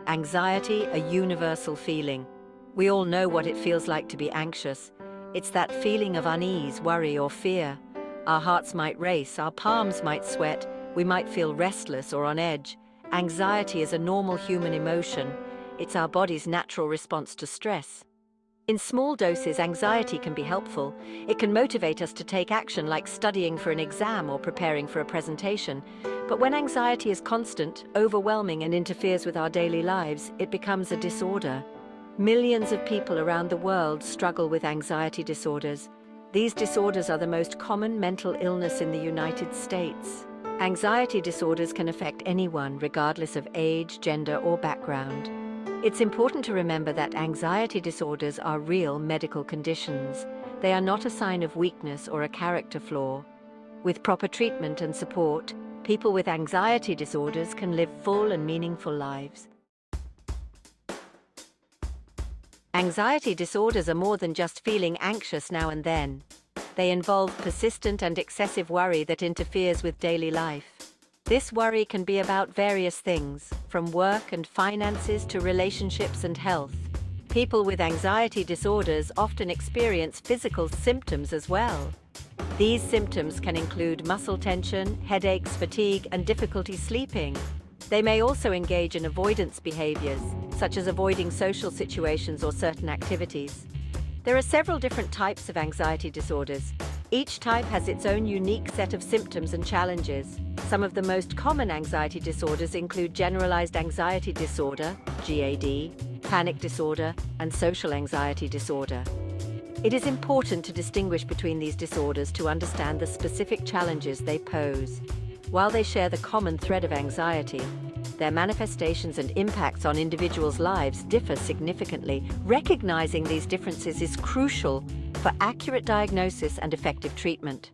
Anxiety, a universal feeling. We all know what it feels like to be anxious. It's that feeling of unease, worry, or fear. Our hearts might race, our palms might sweat, we might feel restless or on edge. Anxiety is a normal human emotion. It's our body's natural response to stress. In small doses, anxiety can be helpful. It can motivate us to take action, like studying for an exam or preparing for a presentation. But when anxiety is constant, overwhelming, and interferes with our daily lives, it becomes a disorder. Millions of people around the world struggle with anxiety disorders. These disorders are the most common mental illness in the United States. Anxiety disorders can affect anyone, regardless of age, gender, or background. It's important to remember that anxiety disorders are real medical conditions. They are not a sign of weakness or a character flaw. With proper treatment and support, people with anxiety disorders can live full and meaningful lives. Anxiety disorders are more than just feeling anxious now and then. They involve persistent and excessive worry that interferes with daily life. This worry can be about various things, from work and finances to relationships and health. People with anxiety disorders often experience physical symptoms as well. These symptoms can include muscle tension, headaches, fatigue, and difficulty sleeping. They may also engage in avoidance behaviors, such as avoiding social situations or certain activities. There are several different types of anxiety disorders. Each type has its own unique set of symptoms and challenges. Some of the most common anxiety disorders include generalized anxiety disorder, GAD, panic disorder, and social anxiety disorder. It is important to distinguish between these disorders to understand the specific challenges they pose. While they share the common thread of anxiety, their manifestations and impacts on individuals' lives differ significantly. Recognizing these differences is crucial for accurate diagnosis and effective treatment.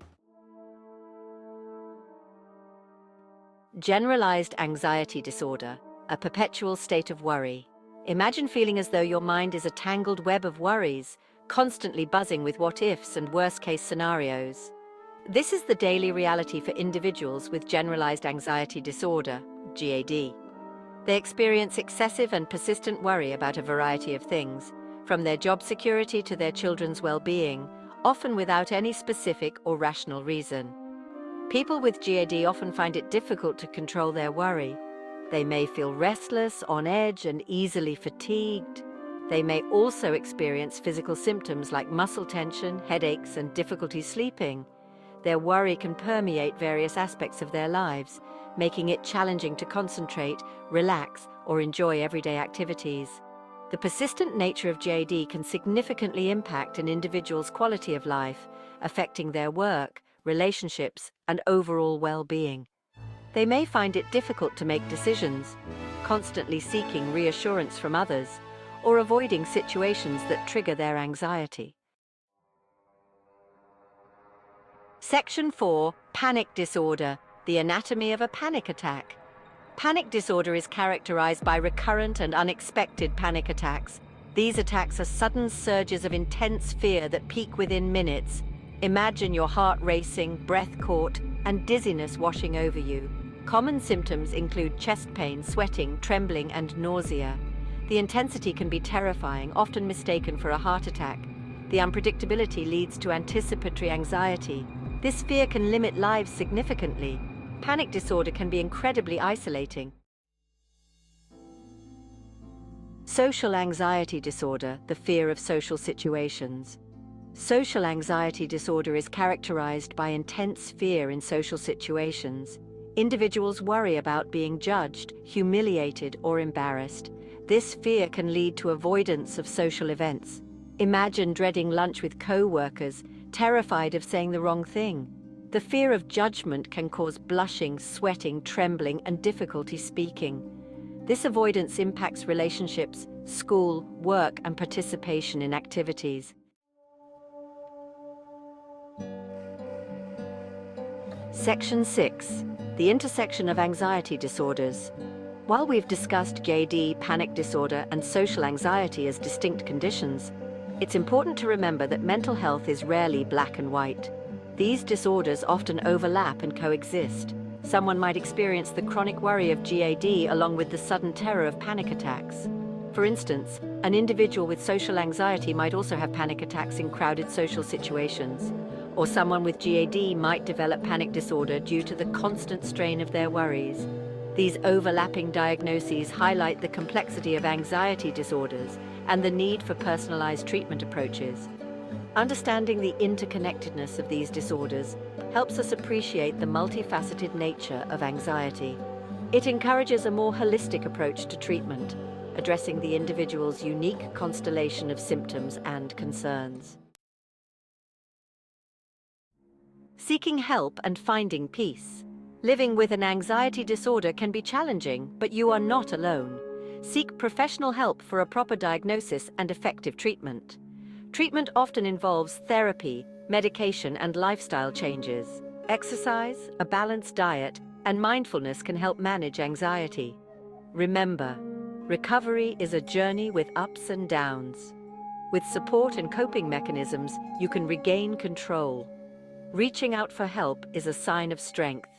Generalized anxiety disorder, a perpetual state of worry. Imagine feeling as though your mind is a tangled web of worries, constantly buzzing with what-ifs and worst-case scenarios. This is the daily reality for individuals with generalized anxiety disorder, GAD. They experience excessive and persistent worry about a variety of things, from their job security to their children's well-being, often without any specific or rational reason. People with GAD often find it difficult to control their worry. They may feel restless, on edge, and easily fatigued. They may also experience physical symptoms like muscle tension, headaches, and difficulty sleeping. Their worry can permeate various aspects of their lives, making it challenging to concentrate, relax, or enjoy everyday activities. The persistent nature of GAD can significantly impact an individual's quality of life, affecting their work, relationships, and overall well-being. They may find it difficult to make decisions, constantly seeking reassurance from others, or avoiding situations that trigger their anxiety. Section 4. Panic disorder, the anatomy of a panic attack. Panic disorder is characterized by recurrent and unexpected panic attacks. These attacks are sudden surges of intense fear that peak within minutes. Imagine your heart racing, breath caught, and dizziness washing over you. Common symptoms include chest pain, sweating, trembling, and nausea. The intensity can be terrifying, often mistaken for a heart attack. The unpredictability leads to anticipatory anxiety. This fear can limit lives significantly. Panic disorder can be incredibly isolating. Social anxiety disorder, the fear of social situations. Social anxiety disorder is characterized by intense fear in social situations. Individuals worry about being judged, humiliated, or embarrassed. This fear can lead to avoidance of social events. Imagine dreading lunch with co-workers, terrified of saying the wrong thing. The fear of judgment can cause blushing, sweating, trembling, and difficulty speaking. This avoidance impacts relationships, school, work, and participation in activities. Section 6. The intersection of anxiety disorders. While we've discussed GAD, panic disorder, and social anxiety as distinct conditions, it's important to remember that mental health is rarely black and white. These disorders often overlap and coexist. Someone might experience the chronic worry of GAD along with the sudden terror of panic attacks. For instance, an individual with social anxiety might also have panic attacks in crowded social situations. Or someone with GAD might develop panic disorder due to the constant strain of their worries. These overlapping diagnoses highlight the complexity of anxiety disorders and the need for personalized treatment approaches. Understanding the interconnectedness of these disorders helps us appreciate the multifaceted nature of anxiety. It encourages a more holistic approach to treatment, addressing the individual's unique constellation of symptoms and concerns. Seeking help and finding peace. Living with an anxiety disorder can be challenging, but you are not alone. Seek professional help for a proper diagnosis and effective treatment. Treatment often involves therapy, medication, and lifestyle changes. Exercise, a balanced diet, and mindfulness can help manage anxiety. Remember, recovery is a journey with ups and downs. With support and coping mechanisms, you can regain control. Reaching out for help is a sign of strength.